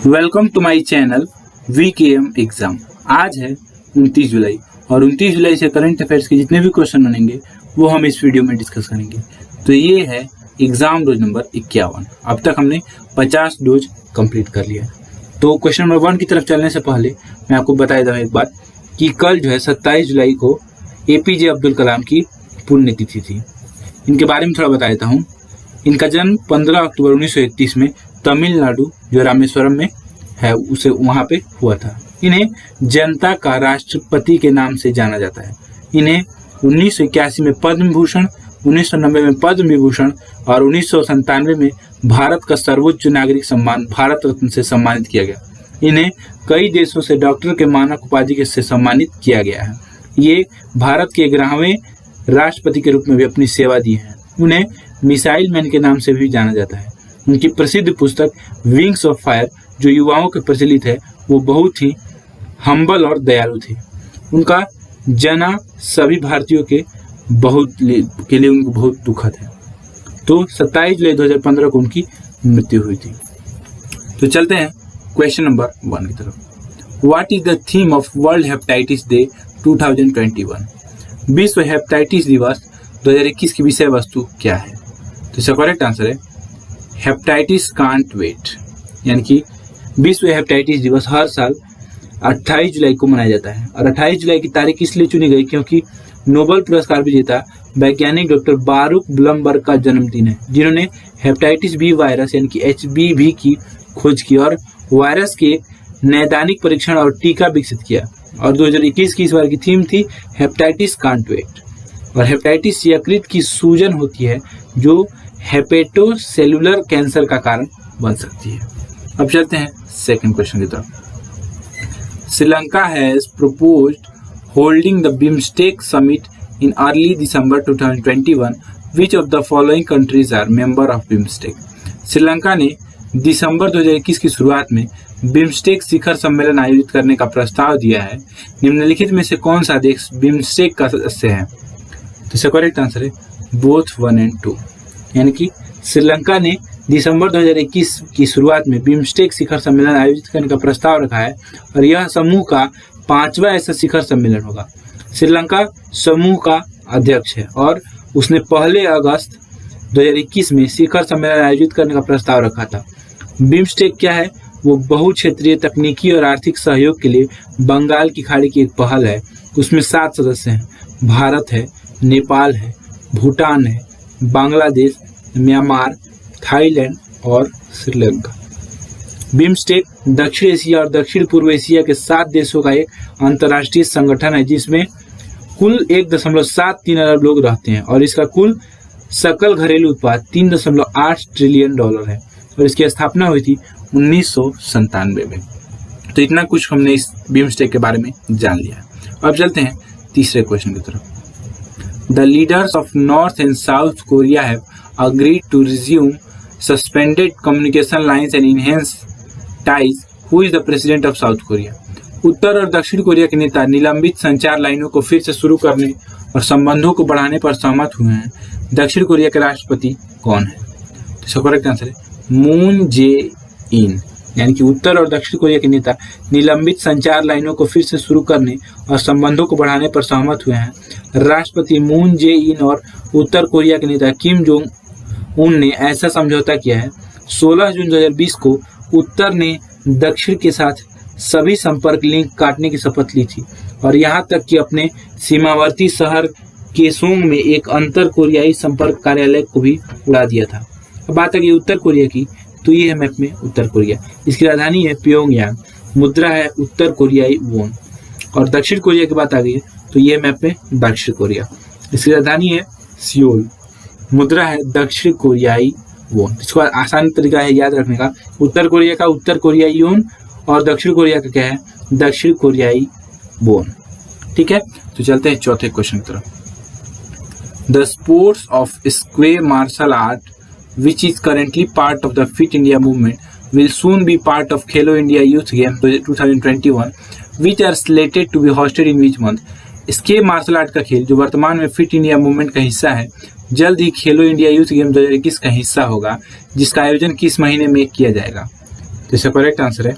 Welcome to my channel VKM exam. आज है 29 जुलाई और 29 जुलाई से करंट अफेयर्स के जितने भी क्वेश्चन बनेंगे वो हम इस वीडियो में डिस्कस करेंगे। तो ये है एग्जाम डोज नंबर 51। अब तक हमने 50 डोज कंप्लीट कर लिया। तो क्वेश्चन नंबर 1 की तरफ चलने से पहले मैं आपको बता दूं एक बात कि कल जो है 27 जुलाई को APJ अब्दुल कलाम की पुण्यतिथि थी। इनके बारे में थोड़ा बता देता हूँ। इनका जन्म 15 अक्टूबर 1931 में तमिलनाडु जो रामेश्वरम में है उसे वहाँ पे हुआ था। इन्हें जनता का राष्ट्रपति के नाम से जाना जाता है। इन्हें 1981 में पद्म भूषण, 1990 में पद्म विभूषण और 1997 में भारत का सर्वोच्च नागरिक सम्मान भारत रत्न से सम्मानित किया गया। इन्हें कई देशों से डॉक्टर के मानक उपाधि से सम्मानित किया गया है। ये भारत के 11वें राष्ट्रपति के रूप में भी अपनी सेवा दी है। उन्हें मिसाइल मैन के नाम से भी जाना जाता है। उनकी प्रसिद्ध पुस्तक विंग्स ऑफ फायर जो युवाओं के प्रचलित है वो बहुत ही हम्बल और दयालु थी। उनका जाना सभी भारतीयों के लिए उनको बहुत दुखद है। तो 27 जुलाई 2015 को उनकी मृत्यु हुई थी। तो चलते हैं क्वेश्चन नंबर 1 की तरफ। What is the theme of world hepatitis day 2021? विश्व हेपेटाइटिस दिवस 2021 की विषय वस्तु क्या है? तो इसका करेक्ट आंसर है हेपेटाइटिस कांट वेट। यानी कि विश्व हेपेटाइटिस दिवस हर साल 28 जुलाई को मनाया जाता है। और 28 जुलाई की तारीख इसलिए चुनी गई क्योंकि नोबेल पुरस्कार विजेता वैज्ञानिक डॉक्टर बारूक ब्लमबर्ग का जन्मदिन है, जिन्होंने हेपेटाइटिस बी वायरस यानी कि HBV की खोज की और वायरस के नैदानिक परीक्षण और टीका विकसित किया। और 2021 की इस बार की थीम थी हेपेटाइटिस कांट वेट। और हेपेटाइटिस यकृत की सूजन होती है जो हेपेटोसेलुलर कैंसर का कारण बन सकती है। अब चलते हैं सेकंड क्वेश्चन की तरफ। Sri Lanka has proposed holding the BIMSTEC summit in early December 2021. Which of the following countries are member of BIMSTEC? Sri Lanka ने दिसंबर 2021 की शुरुआत में बिम्स्टेक शिखर सम्मेलन आयोजित करने का प्रस्ताव दिया है। निम्नलिखित में से कौन सा देश बिम्स्टेक का सदस्य है? तो इसका करेक्ट आंसर है बोथ 1 और 2। यानी कि श्रीलंका ने दिसंबर 2021 की शुरुआत में बिम्स्टेक शिखर सम्मेलन आयोजित करने का प्रस्ताव रखा है और यह समूह का 5वां ऐसा शिखर सम्मेलन होगा। श्रीलंका समूह का अध्यक्ष है और उसने 1 अगस्त 2021 में शिखर सम्मेलन आयोजित करने का प्रस्ताव रखा था। बिम्स्टेक क्या है? वो बहुक्षेत्रीय तकनीकी और आर्थिक सहयोग के लिए बंगाल की खाड़ी की एक पहल है। उसमें 7 सदस्य हैं। भारत है, नेपाल है, भूटान है, बांग्लादेश, म्यांमार, थाईलैंड और श्रीलंका। बिम्स्टेक दक्षिण एशिया और दक्षिण पूर्व एशिया के 7 देशों का एक अंतर्राष्ट्रीय संगठन है जिसमें कुल 1.73 अरब लोग रहते हैं और इसका कुल सकल घरेलू उत्पाद $3.8 ट्रिलियन है और इसकी स्थापना हुई थी 1997 में। तो इतना कुछ हमने इस बिम्स्टेक के बारे में जान लिया। अब चलते हैं तीसरे क्वेश्चन की तरफ। The leaders of North and South Korea have agreed to resume suspended communication lines and enhance ties. Who is the president of South Korea? उत्तर और दक्षिण कोरिया के नेता निलंबित संचार लाइनों को फिर से शुरू करने और संबंधों को बढ़ाने पर सहमत हुए हैं। दक्षिण कोरिया के राष्ट्रपति कौन है? तो इसका करेक्ट आंसर है मून जे इन। यानी कि उत्तर और दक्षिण कोरिया के नेता निलंबित संचार लाइनों को फिर से शुरू करने और संबंधों को बढ़ाने पर सहमत हुए हैं। राष्ट्रपति मून जे इन और उत्तर कोरिया के नेता किम जोंग उन ने ऐसा समझौता किया है। 16 जून 2020 को उत्तर ने दक्षिण के साथ सभी संपर्क लिंक काटने की शपथ ली थी और यहाँ तक कि अपने सीमावर्ती शहर केसोंग में एक अंतर कोरियाई संपर्क कार्यालय को भी उड़ा दिया था। अब बात आ गई उत्तर कोरिया की, तो ये है मैप में उत्तर कोरिया। इसकी राजधानी है प्योंगयांग, मुद्रा है उत्तर कोरियाई वोन। और दक्षिण कोरिया की बात आ गई है तो ये मैप में दक्षिण कोरिया, इसकी राजधानी है सियोल, मुद्रा है दक्षिण कोरियाई वोन। इसको आसान तरीका है याद रखने का, उत्तर कोरिया का उत्तर कोरियाई वोन और दक्षिण कोरिया का क्या है दक्षिण कोरियाई वोन। ठीक है, तो चलते हैं चौथे क्वेश्चन की तरफ। The sports of Sqay martial art which is currently part of the Fit India movement will soon be part of Khelo India Youth Games 2021 which are slated to be hosted in which month? स्के martial art का खेल जो वर्तमान में fit India movement का हिस्सा है जल्द ही खेलो इंडिया यूथ गेम 2021 का हिस्सा होगा जिसका आयोजन किस महीने में किया जाएगा? तो इसका करेक्ट आंसर है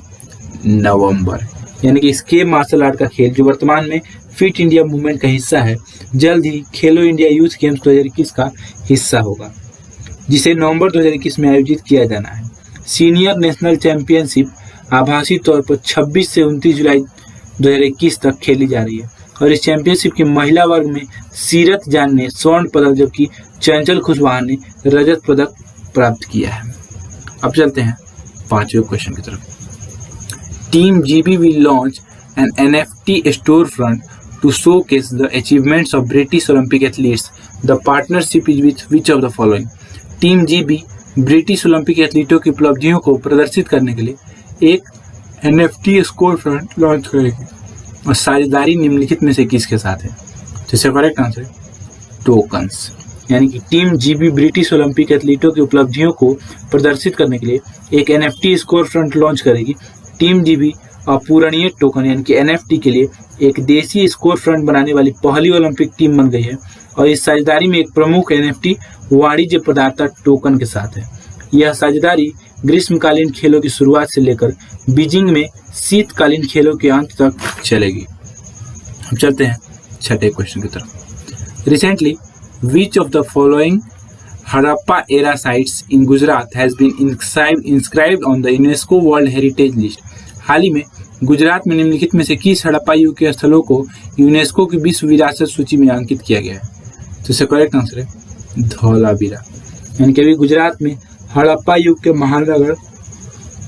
नवंबर। यानी कि इसके मार्शल आर्ट का खेल जो वर्तमान में फिट इंडिया मूवमेंट का हिस्सा है, जल्द ही खेलो इंडिया यूथ गेम्स 2021 का हिस्सा होगा, जिसे नवंबर 2021 में आयोजित किया जाना है। सीनियर नेशनल चैंपियनशिप आभासी तौर पर 26 से 29 जुलाई 2021 तक खेली जा रही है और इस चैंपियनशिप की महिला वर्ग में सीरत जान ने स्वर्ण पदक जबकि चंचल खुशवाहा ने रजत पदक प्राप्त किया है। अब चलते हैं पांचवें क्वेश्चन की तरफ। Team GB will launch N NFT storefront to showcase the achievements of British Olympic athletes. The partnership is with which of the following? Team GB British Olympic एथलीटों की उपलब्धियों को प्रदर्शित करने के लिए एक NFT storefront लॉन्च करेगी और साझेदारी निम्नलिखित में से किसके साथ है? तो इसका करेक्ट आंसर है टोकन्स। यानी कि टीम जीबी ब्रिटिश ओलंपिक एथलीटों की उपलब्धियों को प्रदर्शित करने के लिए एक NFT storefront लॉन्च करेगी। टीम जीबी अपूरणीय टोकन यानी कि NFT के लिए एक देसी स्कोर फ्रंट बनाने वाली पहली ओलंपिक टीम बन गई है और इस साझेदारी में एक प्रमुख NFT वाणिज्य प्रदाता टोकन के साथ है। यह साझेदारी ग्रीष्मकालीन खेलों की शुरुआत से लेकर बीजिंग में शीतकालीन खेलों के अंत तक चलेगी। अब चलते हैं छठे क्वेश्चन की तरफ। Recently which of the following Harappa era sites in Gujarat has been inscribed on the UNESCO world heritage list? हाल ही में गुजरात में निम्नलिखित में से किस हड़प्पा युग के स्थलों को यूनेस्को की विश्व विरासत सूची में अंकित किया गया है? तो इसका करेक्ट आंसर है धौलावीरा। यानी कि अभी गुजरात में हड़प्पा युग के महानगर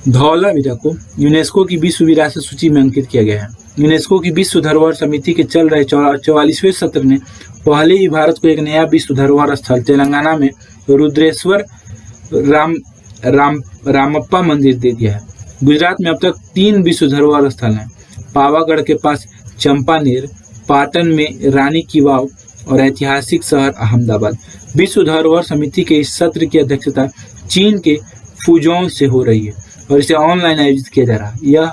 धौलावीरा को यूनेस्को की विश्व विरासत सूची में अंकित किया गया है। यूनेस्को की विश्व धरोहर समिति के चल रहे 44वें सत्र ने पहले ही भारत को एक नया विश्व धरोहर स्थल तेलंगाना में रुद्रेश्वर रामप्पा मंदिर दे दिया है। गुजरात में अब तक 3 विश्व धरोहर स्थल हैं। पावागढ़ के पास चंपानेर, पाटन में रानी की वाव और ऐतिहासिक शहर अहमदाबाद। विश्व धरोहर समिति के इस सत्र की अध्यक्षता चीन के फुजोंग से हो रही है और इसे ऑनलाइन आयोजित किया जा रहा है। यह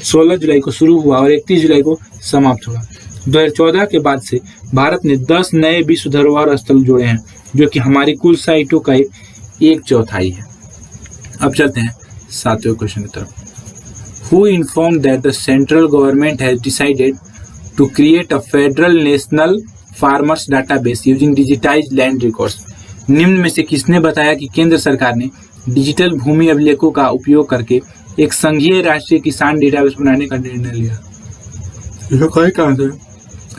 16 जुलाई को शुरू हुआ और 31 जुलाई को समाप्त हुआ। 2014 के बाद से भारत ने 10 नए विश्व धरोहर स्थल जोड़े हैं, जो कि हमारी कुल साइटों का 1/4 है। अब चलते हैं सातवें क्वेश्चन की तरफ। Who informed that the central government has decided to create a federal national farmers database using digitized land records? निम्न में से किसने बताया कि केंद्र सरकार ने डिजिटल भूमि अभिलेखों का उपयोग करके एक संघीय राष्ट्रीय किसान डेटाबेस बनाने का निर्णय लिया?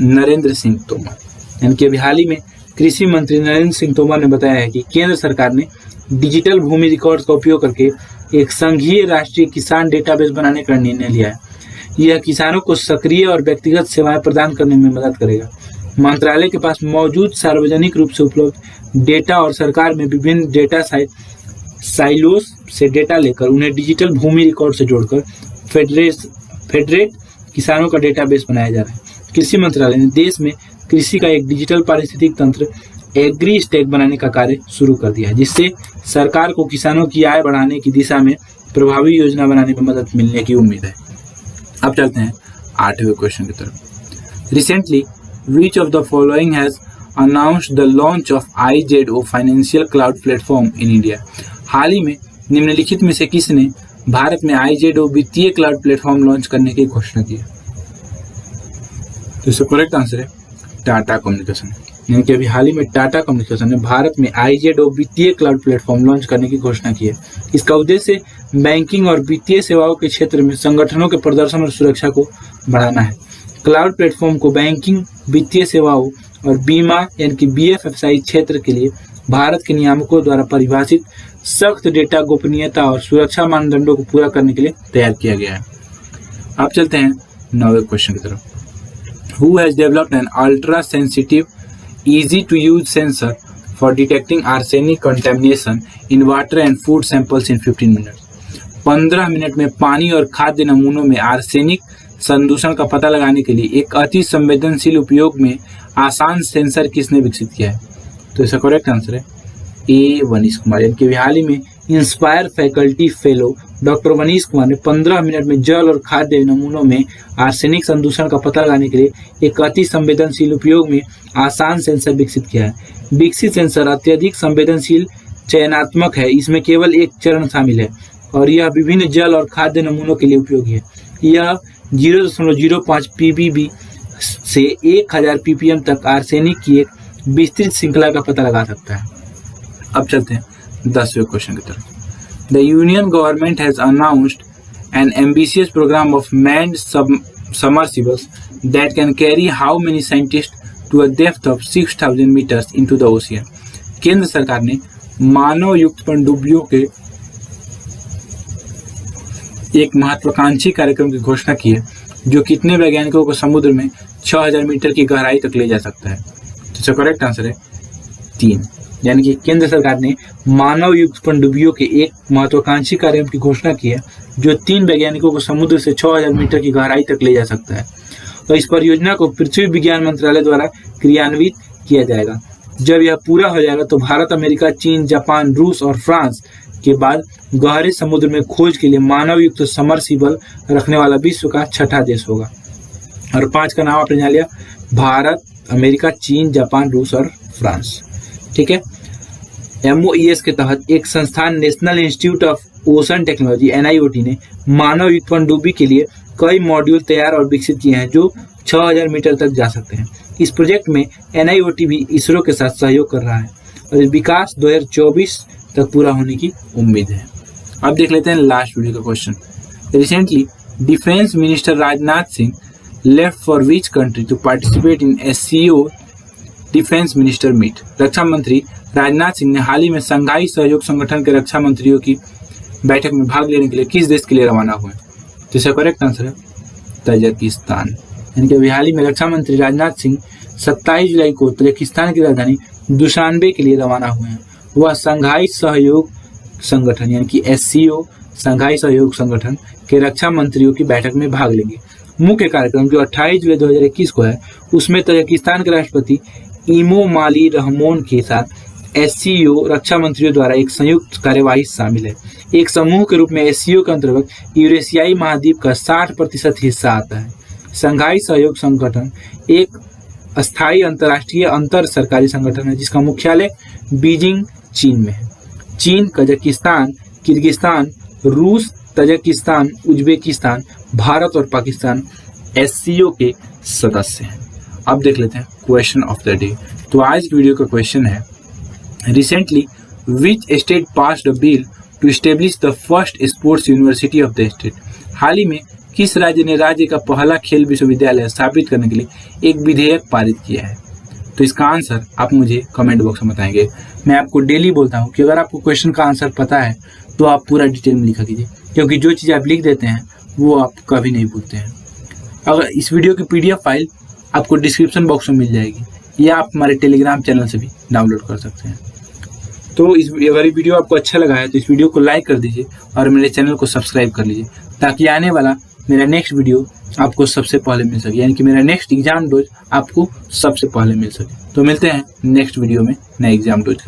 नरेंद्र सिंह तोमर। यानी कि अभी हाल ही में कृषि मंत्री नरेंद्र सिंह तोमर ने बताया है कि केंद्र सरकार ने डिजिटल भूमि रिकॉर्ड्स का उपयोग करके एक संघीय राष्ट्रीय किसान डेटाबेस बनाने का निर्णय लिया है। यह किसानों को सक्रिय और व्यक्तिगत सेवाएं प्रदान करने में मदद करेगा। मंत्रालय के पास मौजूद सार्वजनिक रूप से उपलब्ध डेटा और सरकार में विभिन्न डेटा साइलोस से डेटा लेकर उन्हें डिजिटल भूमि रिकॉर्ड से जोड़कर फेडरेट किसानों का डेटाबेस बनाया जा रहा है। कृषि मंत्रालय ने देश में कृषि का एक डिजिटल पारिस्थितिक तंत्र एग्री स्टेक बनाने का कार्य शुरू कर दिया है, जिससे सरकार को किसानों की आय बढ़ाने की दिशा में प्रभावी योजना बनाने में मदद मिलने की उम्मीद है। अब चलते हैं आठवें क्वेश्चन की तरफ। Recently which of the following has announced the launch of IZO financial cloud platform in India? हाल ही में निम्नलिखित में से किसने भारत में IZO वित्तीय क्लाउड प्लेटफॉर्म लॉन्च करने की घोषणा की? तो इसका करेक्ट आंसर है टाटा कम्युनिकेशन। यानी कि अभी हाल ही में टाटा कम्युनिकेशन ने भारत में IZO वित्तीय क्लाउड प्लेटफॉर्म लॉन्च करने की घोषणा की है। इसका उद्देश्य बैंकिंग और वित्तीय सेवाओं के क्षेत्र में संगठनों के प्रदर्शन और सुरक्षा को बढ़ाना है। क्लाउड प्लेटफॉर्म को बैंकिंग, वित्तीय सेवाओं और बीमा यानी कि BFSI क्षेत्र के लिए भारत के नियामकों द्वारा परिभाषित सख्त डेटा गोपनीयता और सुरक्षा मानदंडों को पूरा करने के लिए तैयार किया गया है। अब चलते हैं 9वें क्वेश्चन की तरफ। Who has developed an ultra sensitive, easy to use sensor for detecting arsenic contamination in water and food samples in 15 minutes? 15 minute में पानी और खाद्य नमूनों में आर्सेनिक संदूषण का पता लगाने के लिए एक अति संवेदनशील उपयोग में आसान सेंसर किसने विकसित किया है? तो इसका करेक्ट आंसर है A. वनीश कुमार। यानी हाल ही में inspire faculty fellow doctor Vaneesh Kumar ने 15 मिनट में जल और खाद्य नमूनों में आर्सेनिक संदूषण का पता लगाने के लिए एक अति संवेदनशील उपयोग में आसान सेंसर विकसित किया है। विकसित सेंसर अत्यधिक संवेदनशील चयनात्मक है, इसमें केवल एक चरण शामिल है और यह विभिन्न जल और खाद्य नमूनों के लिए उपयोगी है। यह 0.05 पीबीबी से 1000 ppm तक आर्सेनिक की एक विस्तृत श्रृंखला का पता लगा सकता है। अब चलते हैं 10वें क्वेश्चन की तरफ। The union government has announced an ambitious programme of manned submersibles that can carry how many scientist to a depth of 6000 metres into the ocean. केंद्र सरकार ने मानव युक्त पनडुब्बियों के एक महत्वाकांक्षी कार्यक्रम की घोषणा की है जो कितने वैज्ञानिकों को समुद्र में 6000 मीटर की गहराई तक ले जा सकता है। तो इसका करेक्ट आंसर है 3। यानी कि केंद्र सरकार ने मानव युक्त पनडुब्बियों के एक महत्वाकांक्षी कार्यक्रम की घोषणा की है जो 3 वैज्ञानिकों को समुद्र से 6000 मीटर की गहराई तक ले जा सकता है। तो इस परियोजना को पृथ्वी विज्ञान मंत्रालय द्वारा क्रियान्वित किया जाएगा। जब यह पूरा हो जाएगा तो भारत, अमेरिका, चीन, जापान, रूस और फ्रांस के बाद गहरे समुद्र में खोज के लिए मानव युक्त समरसिबल रखने वाला विश्व का 6ठा देश होगा। और 5 का नाम आपने जान लिया, भारत, अमेरिका, चीन, जापान, रूस और फ्रांस। ठीक है। MOES के तहत एक संस्थान national institute of ocean technology NIOT ने मानव युक्त पनडुब्बी के लिए कई मॉड्यूल तैयार और विकसित किए हैं जो 6000 मीटर तक जा सकते हैं। इस प्रोजेक्ट में NIOT भी इसरो के साथ सहयोग कर रहा है और विकास 2024 तक पूरा होने की उम्मीद है। अब देख लेते हैं लास्ट वीडियो का question. Recently defence minister Rajnath Singh left for which country to participate in SCO defence minister meet. रक्षा मंत्री राजनाथ सिंह ने हाल ही में संघाई सहयोग संगठन के रक्षा मंत्रियों की बैठक में भाग लेने के लिए किस देश के लिए रवाना हुए। तो इसका करेक्ट आंसर है तजाकिस्तान। यानी कि अभी हाल ही में रक्षा मंत्री राजनाथ सिंह 27 जुलाई को तजाकिस्तान की राजधानी दुशानबे के लिए रवाना हुए हैं। वह संघाई सहयोग संगठन यानी कि SCO संघाई सहयोग संगठन के रक्षा मंत्रियों की बैठक में भाग लेंगे। मुख्य कार्यक्रम जो 28 जुलाई 2021 को है उसमें तजाकिस्तान के राष्ट्रपति इमोमाली रहमोन के साथ SCO रक्षा मंत्रियों द्वारा एक संयुक्त कार्यवाही शामिल है। एक समूह के रूप में SCO के अंतर्गत यूरेशियाई महाद्वीप का 60% हिस्सा आता है। संघाई सहयोग संगठन एक अस्थायी अंतर्राष्ट्रीय अंतर सरकारी संगठन है जिसका मुख्यालय बीजिंग चीन में है। चीन, कजाकिस्तान, किर्गिस्तान, रूस, तजाकिस्तान, उज्बेकिस्तान, भारत और पाकिस्तान SCO के सदस्य हैं। अब देख लेते हैं क्वेश्चन ऑफ द डे। तो आज की वीडियो का क्वेश्चन है, recently which state passed a bill to establish the first sports university of the state. हाल ही में किस राज्य ने राज्य का पहला खेल विश्वविद्यालय स्थापित करने के लिए एक विधेयक पारित किया है। तो इसका आंसर आप मुझे कमेंट बॉक्स में बताएंगे। मैं आपको डेली बोलता हूँ कि अगर आपको क्वेश्चन का आंसर पता है तो आप पूरा डिटेल में लिखा कीजिए, क्योंकि जो चीज़ आप लिख देते हैं वो आप कभी नहीं भूलते हैं। अगर इस वीडियो की PDF फाइल आपको डिस्क्रिप्शन बॉक्स में मिल जाएगी या आप हमारे टेलीग्राम चैनल से भी डाउनलोड कर सकते हैं। तो अगर ये वीडियो आपको अच्छा लगा है तो इस वीडियो को लाइक कर दीजिए और मेरे चैनल को सब्सक्राइब कर लीजिए ताकि आने वाला मेरा नेक्स्ट वीडियो आपको सबसे पहले मिल सके, यानी कि मेरा नेक्स्ट एग्जाम डोज आपको सबसे पहले मिल सके। तो मिलते हैं नेक्स्ट वीडियो में नए एग्जाम डोज के साथ।